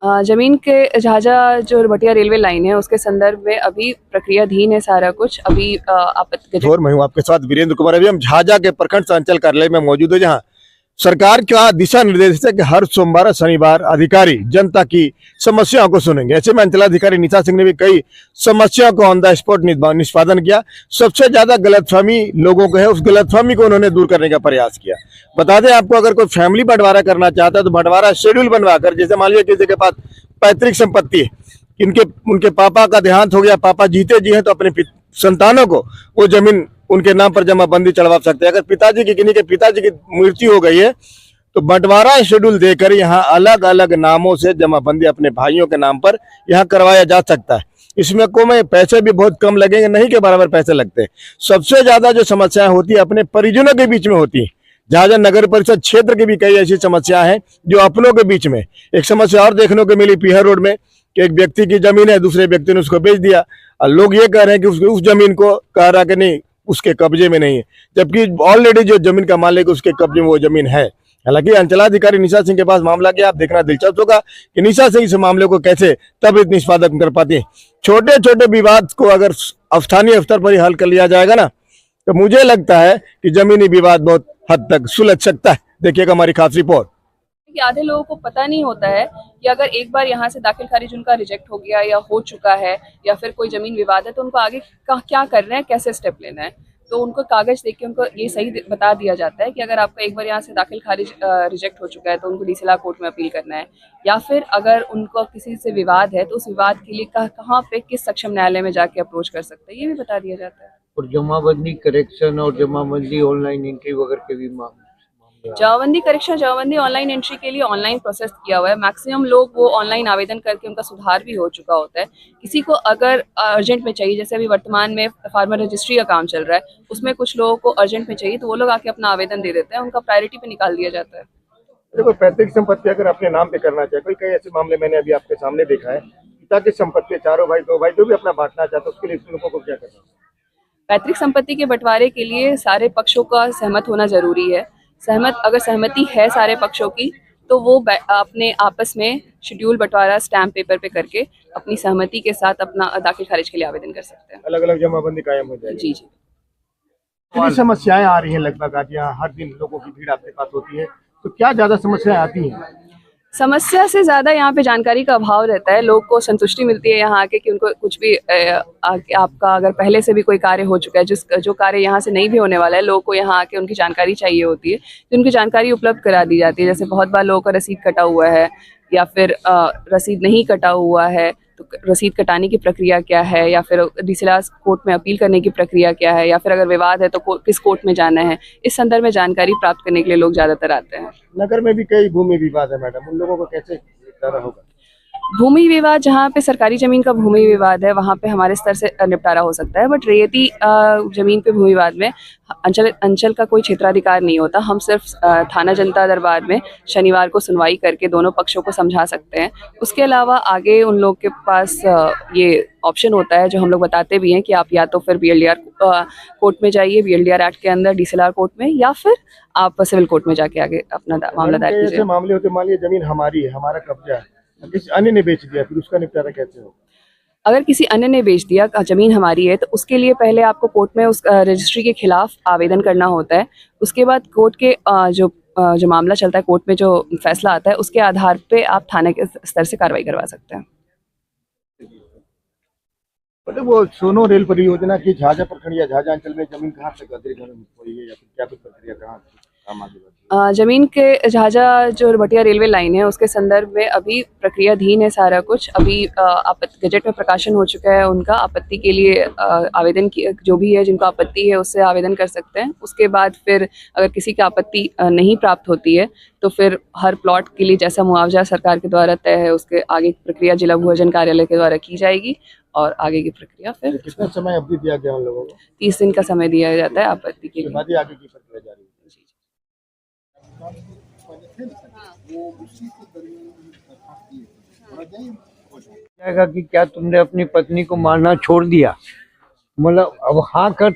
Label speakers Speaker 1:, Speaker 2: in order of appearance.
Speaker 1: जमीन के झाझा जो बटिया रेलवे लाइन है उसके संदर्भ में अभी प्रक्रियाधीन है सारा कुछ। अभी
Speaker 2: मैं हूँ आपके साथ वीरेंद्र कुमार। अभी हम झाझा के प्रखंड अंचल कार्यालय में मौजूद है, जहाँ सरकार का दिशा निर्देश है कि हर सोमवार और शनिवार अधिकारी जनता की समस्याओं को सुनेंगे। ऐसे में अंचलाधिकारी निशा सिंह ने भी कई समस्याओं को ऑन द स्पॉट निष्पादन किया। सबसे ज्यादा गलतफहमी लोगों को है, उस गलतफहमी को उन्होंने दूर करने का प्रयास किया। बता दें आपको, अगर कोई फैमिली बंटवारा करना चाहता है तो बंटवारा शेड्यूल बनवा कर, जैसे मान लीजिए किसी के पास पैतृक संपत्ति है, उनके पापा का देहांत हो गया, पापा जीते जी हैं, तो अपने संतानों को वो जमीन उनके नाम पर जमाबंदी चढ़वा सकते हैं। अगर पिताजी की किन्हीं के पिताजी की मृत्यु हो गई है तो बंटवारा शेड्यूल देकर यहाँ अलग अलग नामों से जमाबंदी अपने भाइयों के नाम पर यहाँ करवाया जा सकता है। इसमें को में पैसे भी बहुत कम लगेंगे, नहीं के बराबर पैसे लगते हैं। सबसे ज्यादा जो समस्याएं होती है अपने परिजनों के बीच में होती है। झाझा नगर परिषद क्षेत्र की भी कई ऐसी समस्या है जो अपनों के बीच में। एक समस्या और देखने को मिली पीहर रोड में कि एक व्यक्ति की जमीन है, दूसरे व्यक्ति ने उसको बेच दिया और लोग ये कह रहे हैं कि उस जमीन को कह रहा कि नहीं उसके कब्जे में नहीं है, जबकि ऑलरेडी जो जमीन का मालिक उसके कब्जे में वो जमीन है। हालांकि अंचलाधिकारी निशा सिंह के पास मामला गया, आप देखना दिलचस्प होगा कि निशा सिंह इस मामले को कैसे त्वरित निष्पादन कर पाती है। छोटे छोटे विवाद को अगर स्थानीय स्तर पर ही हल कर लिया जाएगा ना, तो मुझे लगता है कि जमीनी विवाद बहुत हद तक सुलझ सकता है। देखिएगा हमारी खास रिपोर्ट।
Speaker 1: कि आधे लोगों को पता नहीं होता है कि अगर एक बार यहाँ से दाखिल खारिज उनका रिजेक्ट हो गया या हो चुका है या फिर कोई जमीन विवाद है तो उनको आगे क्या करना है, कैसे स्टेप लेना है। तो उनको कागज देख के उनको ये सही बता दिया जाता है कि अगर आपका एक बार यहाँ से दाखिल खारिज रिजेक्ट हो चुका है तो उनको डीसीएलआर कोर्ट में अपील करना है, या फिर अगर उनको किसी से विवाद है तो उस विवाद के लिए कहाँ पे किस सक्षम न्यायालय में जाके अप्रोच कर सकते हैं, ये भी बता दिया जाता है।
Speaker 3: और जमाबंदी करेक्शन और जमाबंदी ऑनलाइन एंट्री वगैरह के भी
Speaker 1: जमाबंदी करेक्शन, जमाबंदी ऑनलाइन एंट्री के लिए ऑनलाइन प्रोसेस किया हुआ है। मैक्सिमम लोग वो ऑनलाइन आवेदन करके उनका सुधार भी हो चुका होता है। किसी को अगर अर्जेंट में चाहिए, जैसे अभी वर्तमान में फार्मर रजिस्ट्री का काम चल रहा है, उसमें कुछ लोगों को अर्जेंट में चाहिए तो वो लोग आके अपना आवेदन दे देते हैं, उनका प्रायोरिटी पे निकाल दिया जाता है।
Speaker 2: देखो, पैतृक संपत्ति अगर अपने नाम पे करना चाहे, कोई कई ऐसे मामले मैंने अभी आपके सामने देखा है, पिता की संपत्ति चारों भाई, दो भाई जो भी अपना बांटना चाहते हैं, उसके लिए लोगों को क्या करना है?
Speaker 1: पैतृक संपत्ति के बंटवारे के लिए सारे पक्षों का सहमत होना जरूरी है। अगर सहमति है सारे पक्षों की तो वो अपने आपस में शेड्यूल बंटवारा स्टैम्प पेपर पे करके अपनी सहमति के साथ अपना दाखिल खारिज के लिए आवेदन कर सकते हैं।
Speaker 2: अलग अलग जमाबंदी कायम हो जाएगी।
Speaker 1: जी जी।
Speaker 2: कितनी समस्याएं आ रही हैं लगभग आज यहाँ हर दिन लोगों की भीड़ आपके पास होती है, तो क्या ज्यादा समस्याएं आती हैं?
Speaker 1: समस्या से ज्यादा यहाँ पे जानकारी का अभाव रहता है। लोग को संतुष्टि मिलती है यहाँ आके कि उनको कुछ भी आपका अगर पहले से भी कोई कार्य हो चुका है, जो कार्य यहाँ से नहीं भी होने वाला है, लोगों को यहाँ आके उनकी जानकारी चाहिए होती है, तो उनकी जानकारी उपलब्ध करा दी जाती है। जैसे बहुत बार लोगों का रसीद कटा हुआ है या फिर रसीद नहीं कटा हुआ है, तो रसीद कटाने की प्रक्रिया क्या है, या फिर डीसीएलआर कोर्ट में अपील करने की प्रक्रिया क्या है, या फिर अगर विवाद है तो किस कोर्ट में जाना है, इस संदर्भ में जानकारी प्राप्त करने के लिए लोग ज्यादातर आते हैं।
Speaker 2: नगर में भी कई भूमि विवाद है मैडम, उन लोगों को कैसे निपटारा होगा?
Speaker 1: भूमि विवाद, जहाँ पे सरकारी जमीन का भूमि विवाद है वहाँ पे हमारे स्तर से निपटारा हो सकता है, बट रेती जमीन पे भूमि विवाद में अंचल का कोई क्षेत्राधिकार नहीं होता। हम सिर्फ थाना जनता दरबार में शनिवार को सुनवाई करके दोनों पक्षों को समझा सकते हैं। उसके अलावा आगे उन लोग के पास ये ऑप्शन होता है जो हम लोग बताते भी हैं कि आप या तो फिर बीएलडीआर कोर्ट में जाइए, बीएलडीआर एक्ट के अंदर डीसीएलआर कोर्ट में, या फिर आप सिविल कोर्ट में जाके आगे अपना मामला दायर कीजिए।
Speaker 2: मामले होते, मान लीजिए जमीन हमारी है, हमारा कब्जा है, किसी अन्य ने बेच दिया, फिर उसका निपटारा कैसे हो?
Speaker 1: अगर किसी अन्य ने बेच दिया, जमीन हमारी है, तो उसके लिए पहले आपको कोर्ट में उस रजिस्ट्री के खिलाफ आवेदन करना होता है। उसके बाद कोर्ट के जो मामला चलता है, कोर्ट में जो फैसला आता है, उसके आधार पे आप थाने के स्तर से कार्रवाई करवा सकते हैं।
Speaker 2: मतलब वो सोनो रेल परियोजना की झाझा प्रखंड या झाझा अंचल में जमीन कहाँ तक अधिग्रहण हुई है, या फिर क्या कुछ प्रक्रिया कहाँ काम आगे?
Speaker 1: जमीन के झाझा जो बटिया रेलवे लाइन है उसके संदर्भ में अभी प्रक्रियाधीन है सारा कुछ। अभी गजट में प्रकाशन हो चुका है उनका। आपत्ति के लिए आवेदन की जो भी है, जिनको आपत्ति है उससे आवेदन कर सकते हैं। उसके बाद फिर अगर किसी की आपत्ति नहीं प्राप्त होती है तो फिर हर प्लॉट के लिए जैसा मुआवजा सरकार के द्वारा तय है उसके आगे की प्रक्रिया जिला भूअर्जन कार्यालय के द्वारा की जाएगी, और आगे की प्रक्रिया फिर
Speaker 2: कितना समय अवधि दिया गया उन लोगों को?
Speaker 1: 30 दिन का समय दिया जाता है आपत्ति के लिए।
Speaker 2: आगे की प्रक्रिया जारी है।
Speaker 3: जाएगा कि क्या तुमने अपनी पत्नी को मारना छोड़ दिया, मतलब अब हाँ कर